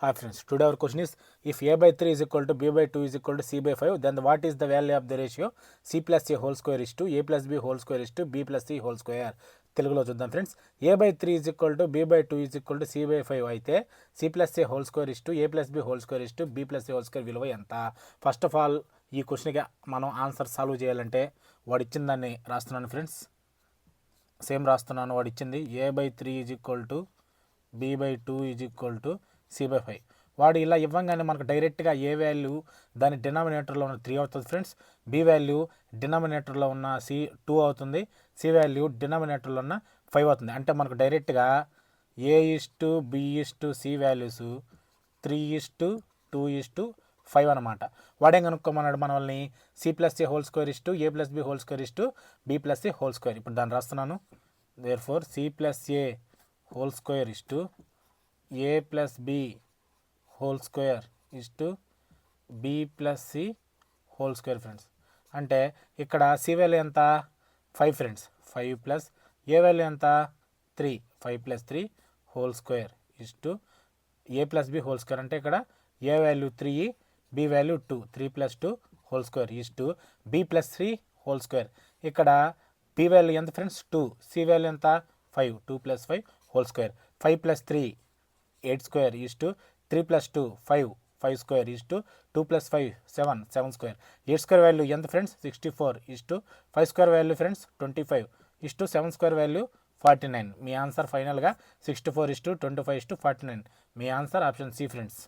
Hi friends, today our question is if a by 3 is equal to b by 2 is equal to c by 5, then what is the value of the ratio c plus a whole square is to a plus b whole square is to b plus c whole square. తెలుగులో చూద్దాం friends. a by 3 is equal to b by 2 is equal to c by 5 అయితే c plus a whole square is to a plus b whole square is to b plus c whole square విలువ ఎంత? First of all ఈ క్వశ్చన్కి మనం answer solve చేయాలంటే వాడు ఇచ్చిన దాన్ని రాస్తున్నాను ఫ్రెండ్స్. సేమ్ రాస్తున్నాను. వాడు ఇచ్చింది a by 3 is equal to b by 2 is equal to c by 5. వాడు ఇలా ఇవ్వగానే మనకు డైరెక్ట్గా ఏ వాల్యూ దాని డినామినేటర్లో ఉన్న 3 అవుతుంది ఫ్రెండ్స్. బి వాల్యూ డినామినేటర్లో ఉన్న సి 2 అవుతుంది. సి వాల్యూ డినామినేటర్లో ఉన్న 5 అవుతుంది. అంటే మనకు డైరెక్ట్గా A is to B is to C values 3 is to 2 is to 5 అనమాట. వాడేం కనుక్కోమన్నాడు మనల్ని C plus A whole square is to A plus B whole square is to B plus C whole square. ఇప్పుడు దాన్ని రాస్తున్నాను. Therefore C plus A whole square is to A plus B whole square is to B plus C whole square friends. అంటే ఇక్కడ C value ఎంత 5 friends. 5 plus ఏ value ఎంత 3. 5 plus 3 whole square is to A plus B whole square. అంటే ఇక్కడ A value 3, B value 2. 3 plus 2 whole square is to B plus 3 whole square. ఇక్కడ B value ఎంత friends 2. C value ఎంత 5. 2 plus 5 whole square. 5 plus 3 8 square is to 3 plus 2 5. 5 square is to 2 plus 5 7. 7 square. 8 square value ఎంత friends 64 is to 5 square value friends 25 is to 7 square value 49. మీ answer ఫైనల్గా 64 is to 25 is to 49. మీ answer option C friends.